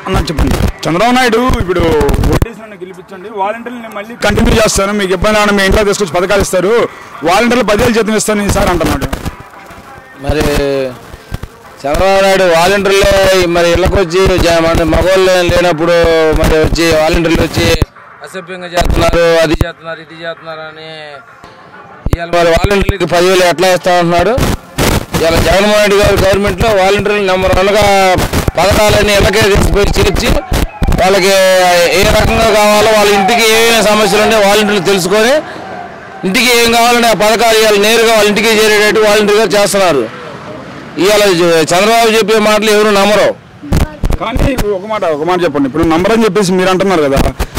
అన్న చెప్పండి. చంద్రబాబు నాయుడు ఇప్పుడు ఓటేసిన గెలిపించండి, వాలంటీర్లు మళ్ళీ కంటిన్యూ చేస్తాను, మీకు ఇబ్బంది మీ ఇంట్లో తీసుకొచ్చి పథకాలు ఇస్తారు, వాలంటీర్లు 10,000 జీతం ఇస్తాను ఈసారి అంటున్నాడు. మరి చంద్రబాబు నాయుడు వాలంటీర్లే మరి ఇళ్ళకి వచ్చి మగవాళ్ళు లేనప్పుడు మరి వచ్చి వాలంటీర్లు వచ్చి అసభ్యంగా చేస్తున్నారు, అది చేస్తున్నారు, ఇది చేస్తున్నారు అని ఇవాళ మరి వాలంటీర్లకి 10,000 ఎట్లా ఇస్తా ఉంటున్నాడు. ఇవాళ జగన్మోహన్ రెడ్డి గారి గవర్నమెంట్లో వాలంటీర్లు నెంబర్ 1గా పథకాలన్నీ ఇళ్ళకే తీసుకుపోయి చేర్చి వాళ్ళకి ఏ రకంగా కావాలో వాళ్ళ ఇంటికి ఏమేమి సమస్యలు ఉంటే వాలంటీర్లు తెలుసుకొని ఇంటికి ఏం కావాలంటే ఆ పథకాలు ఇవాళ నేరుగా వాళ్ళ ఇంటికి చేరేటట్టు వాలంటీర్ గారు చేస్తున్నారు. ఇవాళ చంద్రబాబు చెప్పే మాటలు ఎవరు నమ్మరు. కానీ ఒక మాట చెప్పండి, ఇప్పుడు నంబర్ అని చెప్పేసి మీరు అంటున్నారు కదా,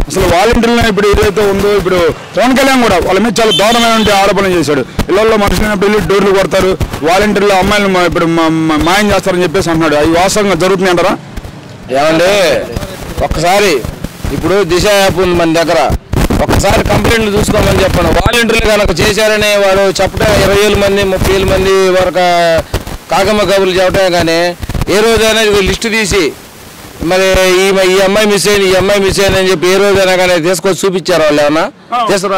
అసలు వాలంటీర్లు ఇప్పుడు ఏదైతే ఉందో ఇప్పుడు పవన్ కళ్యాణ్ కూడా వాళ్ళ మీద చాలా దారుణమైన ఆరోపణలు చేశాడు. ఇళ్ళల్లో మనుషులైనప్పుడు వెళ్ళి డోర్లు కొడతారు, వాలంటీర్లు అమ్మాయిలు ఇప్పుడు మాయం చేస్తారని చెప్పేసి అంటున్నాడు. అవి వాస్తవంగా జరుగుతుంది అంటారా? ఏమండి ఒక్కసారి ఇప్పుడు దిశ యాప్ ఉంది మన దగ్గర, ఒక్కసారి కంప్లైంట్లు చూసుకోమని చెప్పాను. వాలంటీర్లు కనుక చేశారని వాడు చెప్పడం 20,000 మంది 30,000 మంది వరకు కాకమ్మ కబుర్లు చెప్పటమే కానీ ఏ రోజైనా లిస్టు తీసి మరి ఈ అమ్మాయి మిస్ అయింది, ఈ అమ్మాయి మిస్ అయింది అని చెప్పి ఏ రోజైనా కానీ తీసుకొచ్చి చూపించారు వాళ్ళు ఏమన్నా?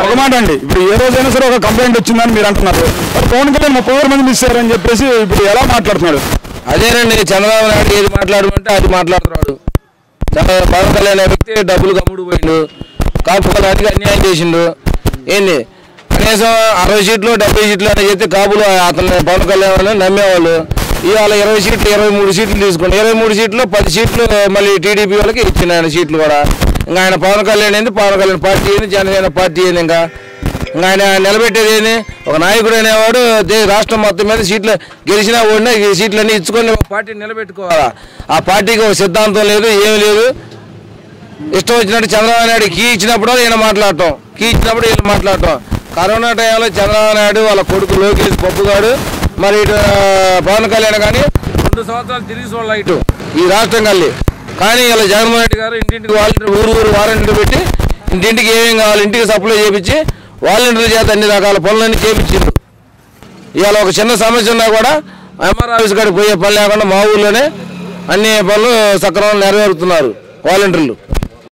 ఒక మాట అండి, ఇప్పుడు ఏ రోజైనా సరే ఒక కంప్లైంట్ వచ్చిందని మీరు అంటున్నారు, పవన్ కళ్యాణ్ 30,000 మంది మిస్ అయ్యారని చెప్పేసి ఇప్పుడు ఎలా మాట్లాడుతున్నాడు? అదేనండి చంద్రబాబు నాయుడు ఏది మాట్లాడమంటే అది మాట్లాడుతున్నాడు. పవన్ కళ్యాణ్ అనే వ్యక్తి డబ్బులు కమ్ముడు పోయిండు, కాపులకు అన్యాయం చేసిండు. ఏంది కనీసం 60 సీట్లు 70 సీట్లు అని చెప్తే కాపులు అతను పవన్ కళ్యాణ్ నమ్మేవాళ్ళు. ఇవాళ 20 సీట్లు 23 సీట్లు తీసుకుని 23 సీట్లు 10 సీట్లు మళ్ళీ టీడీపీ వాళ్ళకి ఇచ్చిన ఆయన సీట్లు కూడా. ఇంకా ఆయన పవన్ కళ్యాణ్ ఏంది, పవన్ కళ్యాణ్ పార్టీ ఏంది, జనసేన పార్టీ ఏంది, ఇంకా ఆయన నిలబెట్టేది ఏంది? ఒక నాయకుడు అనేవాడు రాష్ట్రం మొత్తం మీద సీట్లు గెలిచినా ఓడినా ఈ సీట్లన్నీ ఇచ్చుకొని ఒక పార్టీని నిలబెట్టుకోవాలా. ఆ పార్టీకి ఒక సిద్ధాంతం లేదు, ఏమి లేదు. ఇష్టం వచ్చినట్టు చంద్రబాబు నాయుడు కీ ఇచ్చినప్పుడు ఈయన మాట్లాడటం, కీ ఇచ్చినప్పుడు వీళ్ళు మాట్లాడటం. కరోనా టైంలో చంద్రబాబు నాయుడు వాళ్ళ కొడుకు లోకేష్ పప్పుగాడు మరి ఇటు పవన్ కళ్యాణ్ కానీ 2 సంవత్సరాలు తిరిగి చూడాలి ఇటు ఈ రాష్ట్రం కల్లి. కానీ ఇలా జగన్మోహన్ రెడ్డి గారు ఇంటింటికి వాలంటీర్ ఊరు వాలంటీర్ పెట్టి ఇంటింటికి ఏమేమి కావాలి ఇంటికి సప్లై చేయించి వాలంటీర్ల చేత అన్ని రకాల పనులన్నీ చేయించారు. ఇవాళ ఒక చిన్న సమస్య ఉన్నా కూడా ఎంఆర్ ఆఫీస్ కాడికి పోయే పని లేకుండా మా ఊర్లోనే అన్ని పనులు సక్రమంగా నెరవేరుతున్నారు వాలంటీర్లు.